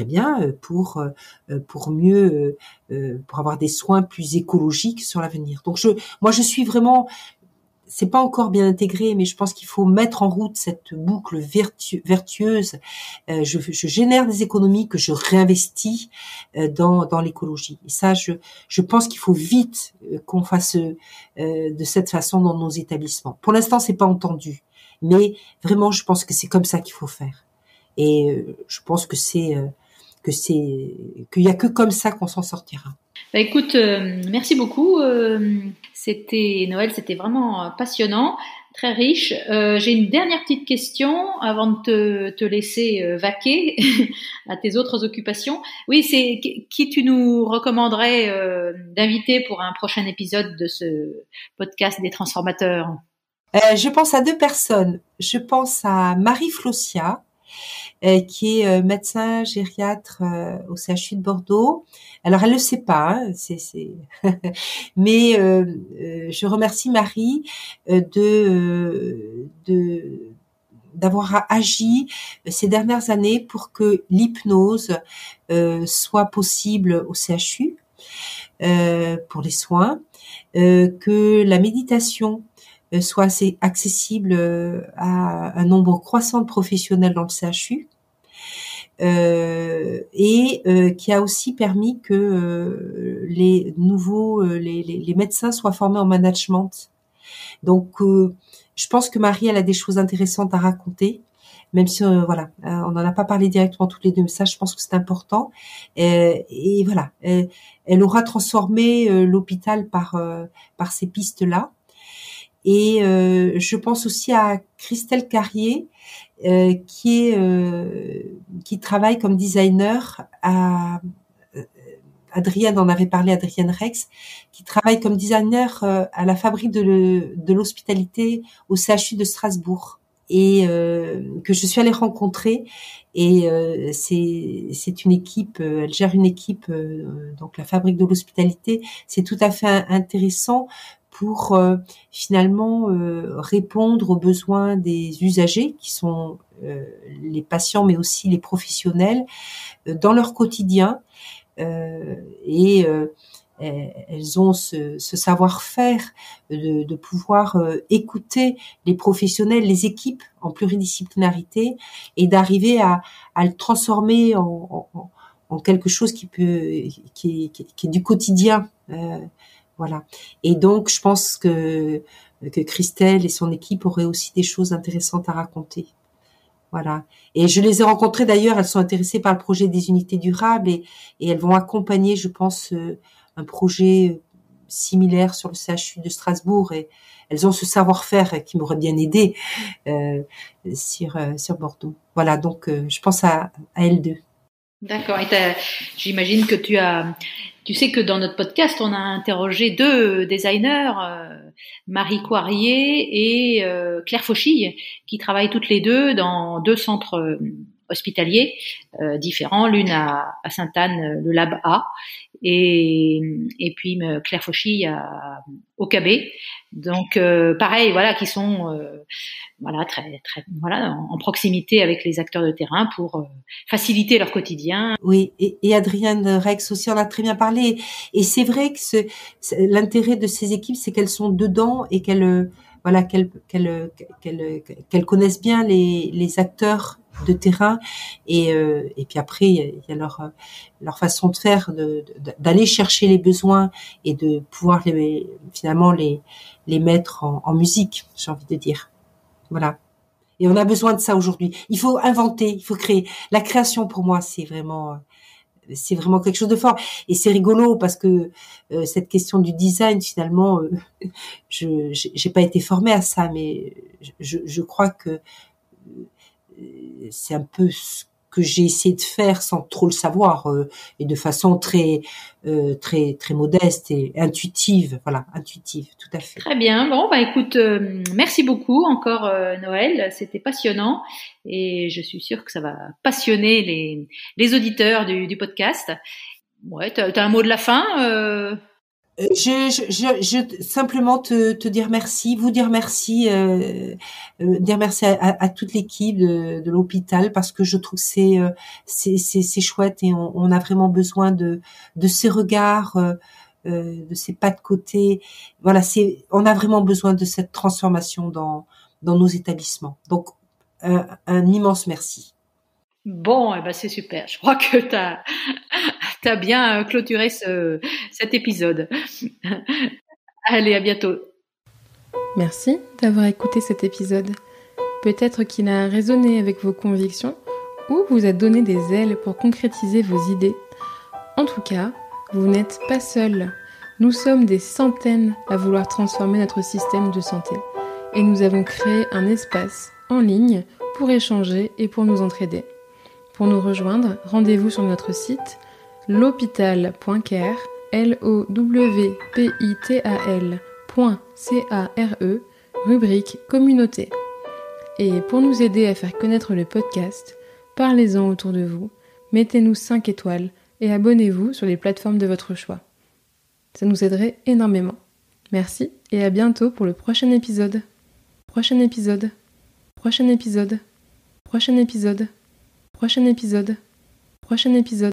bien pour mieux pour avoir des soins plus écologiques sur l'avenir. Donc moi je suis vraiment, c'est pas encore bien intégré, mais je pense qu'il faut mettre en route cette boucle vertueuse. Je génère des économies que je réinvestis dans l'écologie. Et ça, je pense qu'il faut vite qu'on fasse de cette façon dans nos établissements. Pour l'instant, c'est pas entendu, mais vraiment, je pense que c'est comme ça qu'il faut faire. Et je pense que qu'il y a que comme ça qu'on s'en sortira. Bah écoute, merci beaucoup. Noël, c'était vraiment passionnant, très riche. J'ai une dernière petite question avant de te laisser vaquer à tes autres occupations. Oui, c'est qui tu nous recommanderais d'inviter pour un prochain épisode de ce podcast des transformateurs? Je pense à deux personnes. Je pense à Marie Flossia, qui est médecin gériatre au CHU de Bordeaux. Alors elle le sait pas, hein, mais je remercie Marie d'avoir agi ces dernières années pour que l'hypnose soit possible au CHU pour les soins, que la méditation soit assez accessible à un nombre croissant de professionnels dans le CHU, et qui a aussi permis que les médecins soient formés en management. Donc, je pense que Marie, elle a des choses intéressantes à raconter, même si on n'en a pas parlé directement toutes les deux, mais ça, je pense que c'est important. Et voilà, elle aura transformé l'hôpital par ces pistes-là. Et je pense aussi à Christelle Carrier, qui travaille comme designer Adrienne en avait parlé, Adrienne Rex, qui travaille comme designer à la fabrique de l'hospitalité au CHU de Strasbourg, et que je suis allée rencontrer. Et c'est une équipe, elle gère une équipe, donc la fabrique de l'hospitalité. C'est tout à fait intéressant pour finalement répondre aux besoins des usagers qui sont les patients, mais aussi les professionnels dans leur quotidien. Et elles ont ce savoir-faire de pouvoir écouter les professionnels, les équipes en pluridisciplinarité, et d'arriver à le transformer en quelque chose qui est du quotidien. Voilà. Et donc, je pense que Christelle et son équipe auraient aussi des choses intéressantes à raconter. Voilà. Et je les ai rencontrées d'ailleurs, elles sont intéressées par le projet des unités durables, et elles vont accompagner, je pense, un projet similaire sur le CHU de Strasbourg, et elles ont ce savoir-faire qui m'aurait bien aidé sur Bordeaux. Voilà, donc je pense à elles deux. D'accord. Et j'imagine que tu sais que dans notre podcast, on a interrogé deux designers, Marie Coirier et Claire Fauchille, qui travaillent toutes les deux dans deux centres hospitaliers différents, l'une à Sainte-Anne, le Lab A, et puis Claire Fauchy au KB. Donc pareil, voilà, qui sont voilà très très voilà en proximité avec les acteurs de terrain pour faciliter leur quotidien. Oui, et Adrienne Rex aussi en a très bien parlé. Et c'est vrai que l'intérêt de ces équipes, c'est qu'elles sont dedans et qu'elles voilà qu'elles connaissent bien les acteurs de terrain et puis après il y a leur façon de faire d'aller chercher les besoins et de pouvoir finalement les mettre en musique, j'ai envie de dire. Voilà. Et on a besoin de ça aujourd'hui. Il faut inventer, il faut créer. La création pour moi c'est vraiment quelque chose de fort et c'est rigolo parce que cette question du design finalement j'ai pas été formée à ça mais je crois que c'est un peu ce que j'ai essayé de faire sans trop le savoir et de façon très très modeste et intuitive, voilà, intuitive, tout à fait. Très bien. Bon, bah écoute, merci beaucoup encore Noël, c'était passionnant et je suis sûre que ça va passionner les auditeurs du podcast. Ouais, t'as un mot de la fin Je simplement te dire merci, vous dire merci, dire merci à toute l'équipe de l'hôpital parce que je trouve que c'est chouette et on a vraiment besoin de ces regards, de ces pas de côté. Voilà, on a vraiment besoin de cette transformation dans nos établissements. Donc un immense merci. Bon, eh ben c'est super. Je crois que t'as bien clôturé cet épisode. Allez, à bientôt. Merci d'avoir écouté cet épisode. Peut-être qu'il a résonné avec vos convictions ou vous a donné des ailes pour concrétiser vos idées. En tout cas, vous n'êtes pas seul. Nous sommes des centaines à vouloir transformer notre système de santé. Et nous avons créé un espace en ligne pour échanger et pour nous entraider. Pour nous rejoindre, rendez-vous sur notre site l'hôpital.care, lowpital.care, rubrique communauté. Et pour nous aider à faire connaître le podcast, parlez-en autour de vous, mettez-nous 5 étoiles et abonnez-vous sur les plateformes de votre choix. Ça nous aiderait énormément. Merci et à bientôt pour le prochain épisode. Prochain épisode. Prochain épisode. Prochain épisode. Prochain épisode. Prochain épisode.